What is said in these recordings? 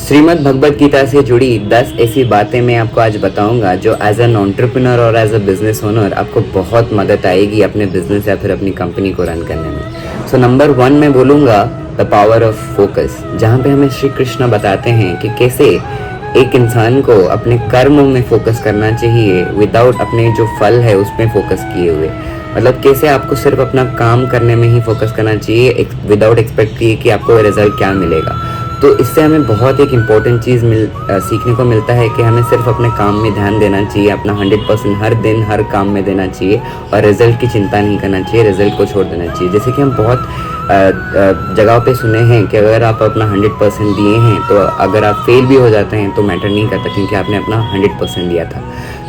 श्रीमद् भगवत गीता से जुड़ी 10 ऐसी बातें मैं आपको आज बताऊंगा जो एज एन एंटरप्रेन्योर और एज अ बिजनेस ओनर आपको बहुत मदद आएगी अपने बिजनेस या फिर अपनी कंपनी को रन करने में। सो नंबर 1 मैं बोलूँगा द पावर ऑफ फोकस, जहाँ पे हमें श्री कृष्ण बताते हैं कि कैसे एक इंसान को अपने कर्म में फोकस करना चाहिए विदाउट अपने जो फल है उसमें फोकस किए हुए। मतलब कैसे आपको सिर्फ अपना काम करने में ही फोकस करना चाहिए विदाउट एक्सपेक्ट किए कि आपको रिजल्ट क्या मिलेगा। तो इससे हमें बहुत एक इम्पॉर्टेंट चीज़ सीखने को मिलता है कि हमें सिर्फ अपने काम में ध्यान देना चाहिए, अपना 100% हर दिन हर काम में देना चाहिए और रिज़ल्ट की चिंता नहीं करना चाहिए, रिज़ल्ट को छोड़ देना चाहिए। जैसे कि हम बहुत जगह पे सुने हैं कि अगर आप अपना 100% दिए हैं तो अगर आप फेल भी हो जाते हैं तो मैटर नहीं करता, क्योंकि आपने अपना 100% दिया था।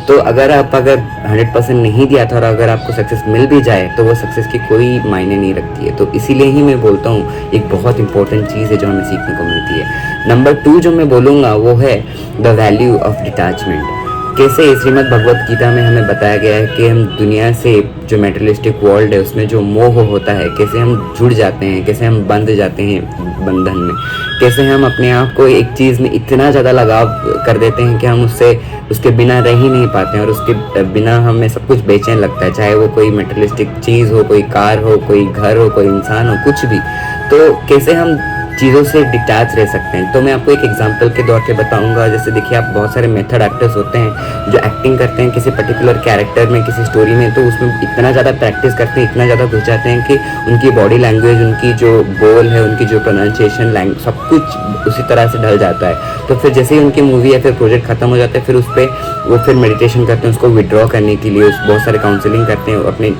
तो अगर 100% नहीं दिया था और अगर आपको सक्सेस मिल भी जाए तो वो सक्सेस की कोई मायने नहीं रखती है। तो इसीलिए ही मैं बोलता हूँ एक बहुत इंपॉर्टेंट चीज़ है जो हमें सीखने को मिलती है। नंबर 2 जो मैं बोलूँगा वो है द वैल्यू ऑफ डिटैचमेंट। कैसे श्रीमद् भगवत गीता में हमें बताया गया है कि हम दुनिया से जो मेटेरियलिस्टिक वर्ल्ड है उसमें जो मोह होता है, कैसे हम जुड़ जाते हैं, कैसे हम बंध जाते हैं बंधन में, कैसे हम अपने आप को एक चीज़ में इतना ज़्यादा लगाव कर देते हैं कि हम उसके बिना रह ही नहीं पाते हैं और उसके बिना हमें सब कुछ बेचैन लगता है, चाहे वो कोई मेटेरियलिस्टिक चीज़ हो, कोई कार हो, कोई घर हो, कोई इंसान हो, कुछ भी। तो कैसे हम चीज़ों से डिटैच रह सकते हैं। तो मैं आपको एक एग्जांपल के तौर पे बताऊंगा। जैसे देखिए, आप बहुत सारे मेथड एक्टर्स होते हैं जो एक्टिंग करते हैं किसी पर्टिकुलर कैरेक्टर में, किसी स्टोरी में, तो उसमें इतना ज़्यादा प्रैक्टिस करते हैं, इतना ज़्यादा घुस जाते हैं कि उनकी बॉडी लैंग्वेज, उनकी जो बोल है, उनकी जो प्रोनाउंसिएशन सब कुछ उसी तरह से ढल जाता है। तो फिर जैसे ही उनकी मूवी या फिर प्रोजेक्ट खत्म हो जाता है, फिर उस पर वो फिर मेडिटेशन करते हैं उसको विड्रॉ करने के लिए, बहुत सारे काउंसलिंग करते हैं अपने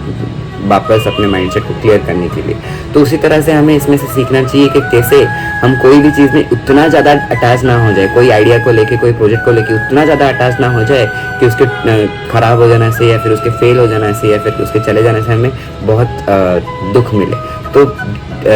वापस अपने माइंडसेट को क्लियर करने के लिए। तो उसी तरह से हमें इसमें से सीखना चाहिए कि कैसे हम कोई भी चीज़ में उतना ज़्यादा अटैच ना हो जाए, कोई आइडिया को लेके, कोई प्रोजेक्ट को लेके उतना ज़्यादा अटैच ना हो जाए कि उसके ख़राब हो जाने से या फिर उसके फेल हो जाने से या फिर उसके चले जाने से हमें बहुत दुख मिले। तो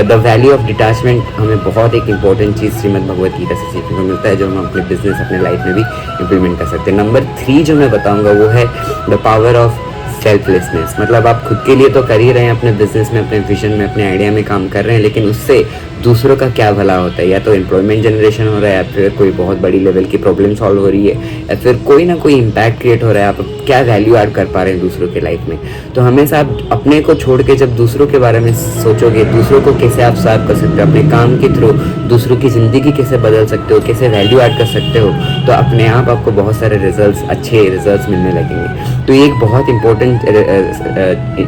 द वैल्यू ऑफ डिटैचमेंट हमें बहुत एक इंपॉर्टेंट चीज़ श्रीमद् भगवत गीता से सीखने को मिलता है, जो हम अपने बिजनेस, अपने लाइफ में भी इम्प्लीमेंट कर सकते हैं। नंबर 3 जो मैं बताऊँगा वो है द पावर ऑफ सेल्फलेसनेस। मतलब आप खुद के लिए तो कर ही रहे हैं, अपने बिजनेस में, अपने विजन में, अपने आइडिया में काम कर रहे हैं, लेकिन उससे दूसरों का क्या भला होता है। या तो एम्प्लॉयमेंट जनरेशन हो रहा है, या फिर कोई बहुत बड़ी लेवल की प्रॉब्लम सॉल्व हो रही है, या फिर कोई ना कोई इम्पैक्ट क्रिएट हो रहा है, आप क्या वैल्यू ऐड कर पा रहे हैं दूसरों के लाइफ में। तो हमेशा आप अपने को छोड़ के जब दूसरों के बारे में सोचोगे, दूसरों को कैसे आप सर्व कर सकते हो, अपने काम के थ्रू दूसरों की ज़िंदगी कैसे बदल सकते हो, कैसे वैल्यू ऐड कर सकते हो, तो अपने आप आपको बहुत सारे अच्छे रिजल्ट्स मिलने लगेंगे। तो ये एक बहुत इंपॉर्टेंट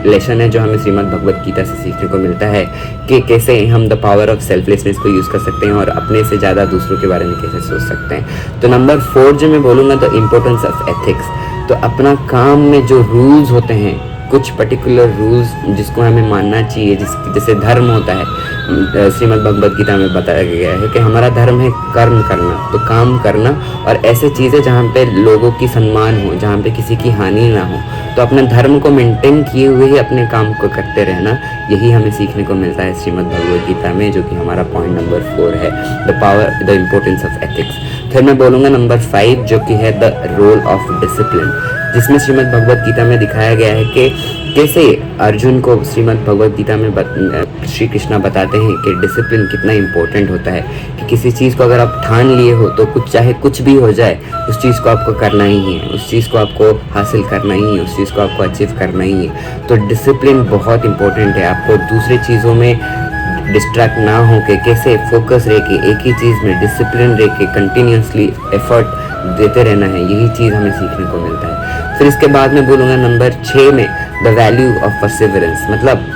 लेसन है जो हमें श्रीमद् भगवत गीता से सीखने को मिलता है कि कैसे हम द पावर ऑफ सेल्फलेसनेस को यूज़ कर सकते हैं और अपने से ज़्यादा दूसरों के बारे में कैसे सोच सकते हैं। तो नंबर 4 जो मैं बोलूँगा द इम्पोर्टेंस ऑफ एथिक्स। तो अपना काम में जो रूल्स होते हैं, कुछ पर्टिकुलर रूल्स जिसको हमें मानना चाहिए, जैसे धर्म होता है, श्रीमद् भगवत गीता में बताया गया है कि हमारा धर्म है कर्म करना, तो काम करना और ऐसे चीज़ें जहाँ पे लोगों की सम्मान हो, जहाँ पे किसी की हानि ना हो। तो अपने धर्म को मेंटेन किए हुए ही अपने काम को करते रहना, यही हमें सीखने को मिलता है श्रीमद् भगवत गीता में, जो कि हमारा पॉइंट नंबर 4 है, द इम्पोर्टेंस ऑफ एथिक्स। फिर मैं बोलूँगा नंबर 5 जो कि है द रोल ऑफ डिसिप्लिन, जिसमें श्रीमद् भगवत गीता में दिखाया गया है कि कैसे अर्जुन को श्रीमद् भगवत गीता में श्री कृष्णा बताते हैं कि डिसिप्लिन कितना इम्पोर्टेंट होता है, कि किसी चीज़ को अगर आप ठान लिए हो तो चाहे कुछ भी हो जाए उस चीज़ को आपको करना ही है, उस चीज़ को आपको हासिल करना ही है, उस चीज़ को आपको अचीव करना ही है। तो डिसिप्लिन बहुत इंपॉर्टेंट है, आपको दूसरी चीज़ों में डिस्ट्रैक्ट ना हो के कैसे फोकस रह के एक ही चीज़ में डिसिप्लिन रह के कंटिन्यूसली एफर्ट देते रहना है, यही चीज़ हमें सीखने को मिलता है। फिर इसके बाद मैं बोलूँगा नंबर 6 में द वैल्यू ऑफ परसिवरेंस। मतलब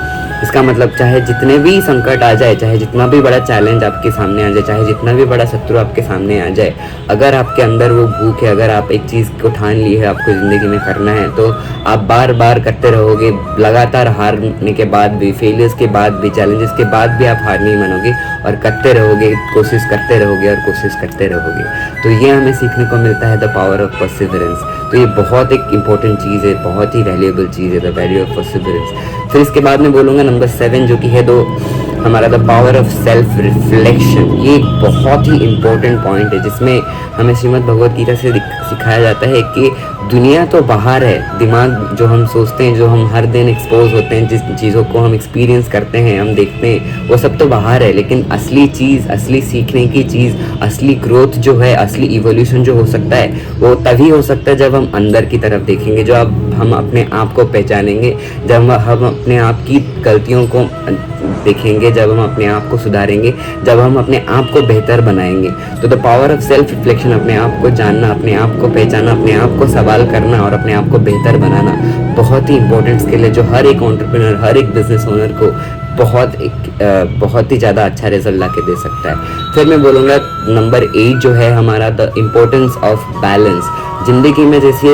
इसका मतलब चाहे जितने भी संकट आ जाए, चाहे जितना भी बड़ा चैलेंज आपके सामने आ जाए, चाहे जितना भी बड़ा शत्रु आपके सामने आ जाए, अगर आपके अंदर वो भूख है, अगर आप एक चीज़ को ठान ली है आपको ज़िंदगी में करना है, तो आप बार बार करते रहोगे। लगातार हारने के बाद भी, फेलियर्स के बाद भी, चैलेंजेस के बाद भी आप हार नहीं मानोगे और करते रहोगे, कोशिश करते रहोगे और कोशिश करते रहोगे। तो ये हमें सीखने को मिलता है द पावर ऑफ परसिवरेंस। तो ये बहुत एक इंपॉर्टेंट चीज़ है, बहुत ही वैल्यूएबल चीज़ है, द वैल्यू ऑफ परसिवरेंस। फिर इसके बाद मैं बोलूँगा नंबर 7 जो कि है दो हमारा the power of self reflection. ये एक बहुत ही इम्पोर्टेंट पॉइंट है जिसमें हमें श्रीमद् भगवत गीता से सिखाया जाता है कि दुनिया तो बाहर है, दिमाग जो हम सोचते हैं, जो हम हर दिन एक्सपोज होते हैं, जिस चीज़ों को हम एक्सपीरियंस करते हैं, हम देखते हैं, वो सब तो बाहर है। लेकिन असली चीज़, असली सीखने की चीज़, असली ग्रोथ जो है, असली इवोल्यूशन जो हो सकता है, वो तभी हो सकता है जब हम अंदर की तरफ देखेंगे, जो अब हम अपने आप को पहचानेंगे, जब हम अपने आप की गलतियों को देखेंगे, जब हम अपने आप को सुधारेंगे, जब हम अपने आप को बेहतर बनाएंगे। तो the power of self reflection, अपने आप को जानना, अपने आप को पहचानना, अपने आप को सवाल करना और अपने आप को बेहतर बनाना बहुत ही इंपॉर्टेंट स्किल है जो हर एक एंटरप्रेन्योर, हर एक बिजनेस ओनर को बहुत ही ज़्यादा अच्छा रिजल्ट ला के दे सकता है। फिर मैं बोलूँगा नंबर 8 जो है हमारा, द इम्पोर्टेंस ऑफ बैलेंस। ज़िंदगी में जैसे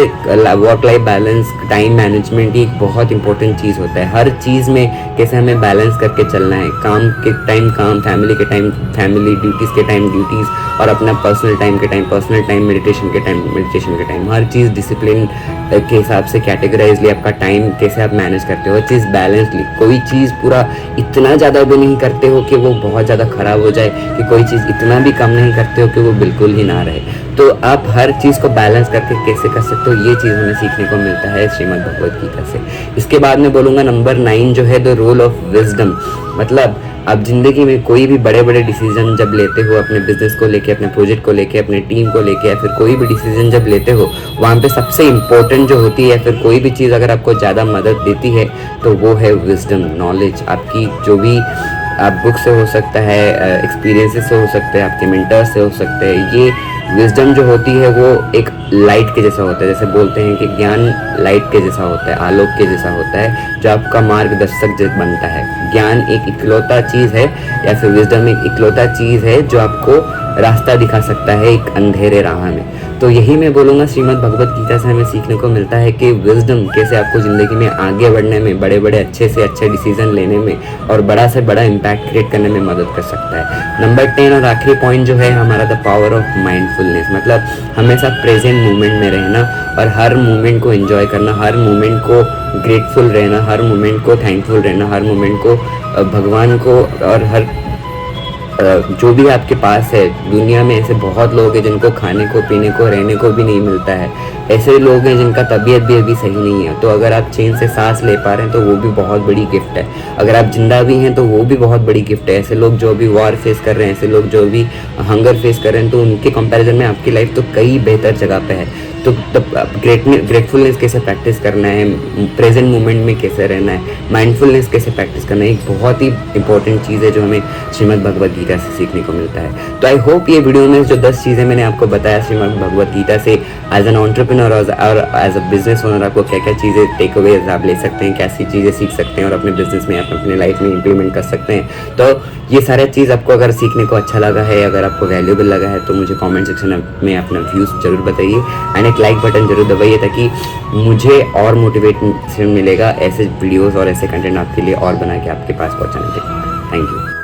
work life balance, time management, ये एक बहुत इंपॉर्टेंट चीज़ होता है। हर चीज़ में कैसे हमें बैलेंस करके चलना है, काम के टाइम काम, फैमिली के टाइम फैमिली, ड्यूटीज़ के टाइम ड्यूटीज़, और अपना पर्सनल टाइम के टाइम पर्सनल टाइम, मेडिटेशन के टाइम मेडिटेशन के टाइम। हर चीज़ डिसिप्लिन के हिसाब से कैटेगराइजली आपका टाइम कैसे आप मैनेज करते हो, हर चीज़ बैलेंसली। कोई चीज़ पूरा इतना ज़्यादा भी नहीं करते हो कि वो बहुत ज़्यादा ख़राब हो जाए, कि कोई चीज़ इतना भी कम नहीं करते हो कि वो बिल्कुल ही ना रहे। तो आप हर चीज़ को बैलेंस करके कैसे कर सकते हो, ये चीज़ हमें सीखने को मिलता है श्रीमद् भगवत गीता से। इसके बाद मैं बोलूँगा नंबर 9 जो है, द रोल ऑफ विजडम। मतलब आप ज़िंदगी में कोई भी बड़े बड़े डिसीजन जब लेते हो, अपने बिजनेस को लेके, अपने प्रोजेक्ट को लेके, अपने टीम को लेके, या फिर कोई भी डिसीजन जब लेते हो, वहाँ पे सबसे इम्पोर्टेंट जो होती है, या फिर कोई भी चीज़ अगर आपको ज़्यादा मदद देती है तो वो है विजडम, नॉलेज। आपकी जो भी आप बुक से हो सकता है, एक्सपीरियंसेस से हो सकते हैं, आपके मेंटर से हो सकते हैं। ये विजडम जो होती है वो एक लाइट के जैसा होता है। जैसे बोलते हैं कि ज्ञान लाइट के जैसा होता है, आलोक के जैसा होता है, जो आपका मार्गदर्शक बनता है। ज्ञान एक इकलौता चीज़ है, या फिर विजडम एक इकलौता चीज़ है जो आपको रास्ता दिखा सकता है एक अंधेरे राह में। तो यही मैं बोलूँगा श्रीमद् भगवत गीता से हमें सीखने को मिलता है कि विजडम कैसे आपको ज़िंदगी में आगे बढ़ने में, बड़े बड़े अच्छे से अच्छे डिसीजन लेने में और बड़ा से बड़ा इम्पैक्ट क्रिएट करने में मदद कर सकता है। नंबर 10 और आखिरी पॉइंट जो है हमारा, द पावर ऑफ माइंडफुलनेस। मतलब हमेशा प्रेजेंट मोमेंट में रहना और हर मोमेंट को एंजॉय करना, हर मोमेंट को ग्रेटफुल रहना, हर मोमेंट को थैंकफुल रहना, हर मोमेंट को भगवान को, और हर जो भी आपके पास है। दुनिया में ऐसे बहुत लोग हैं जिनको खाने को, पीने को, रहने को भी नहीं मिलता है। ऐसे लोग हैं जिनका तबीयत भी अभी सही नहीं है। तो अगर आप चैन से सांस ले पा रहे हैं तो वो भी बहुत बड़ी गिफ्ट है। अगर आप जिंदा भी हैं तो वो भी बहुत बड़ी गिफ्ट है। ऐसे लोग जो भी वॉर फेस कर रहे हैं, ऐसे लोग जो भी हंगर फेस कर रहे हैं, तो उनके कंपैरिजन में आपकी लाइफ तो कई बेहतर जगह पे है। तो ग्रेटफुलनेस कैसे प्रैक्टिस करना है, प्रेजेंट मोमेंट में कैसे रहना है, माइंडफुलनेस कैसे प्रैक्टिस करना है, एक बहुत ही इंपॉर्टेंट चीज़ है जो हमें श्रीमद् भगवत गीता से सीखने को मिलता है। तो आई होप ये वीडियो में जो 10 चीज़ें मैंने आपको बताया श्रीमद् भगवत गीता से, एज एन एंटरप्रेन्योर और एज अ बिजनेस ओनर आपको क्या क्या चीज़ें टेक अवेज आप ले सकते हैं, कैसी चीज़ें सीख सकते हैं और अपने बिजनेस में, आप अपने लाइफ में इंप्लीमेंट कर सकते हैं। तो ये सारे चीज़ आपको अगर सीखने को अच्छा लगा है, अगर आपको वैल्यूएबल लगा है, तो मुझे कमेंट सेक्शन में अपना व्यूज़ जरूर बताइए, एंड एक लाइक बटन जरूर दबाइए ताकि मुझे और मोटिवेशन मिलेगा ऐसे वीडियोस और ऐसे कंटेंट आपके लिए और बना के आपके पास पहुंचाने के। Thank you.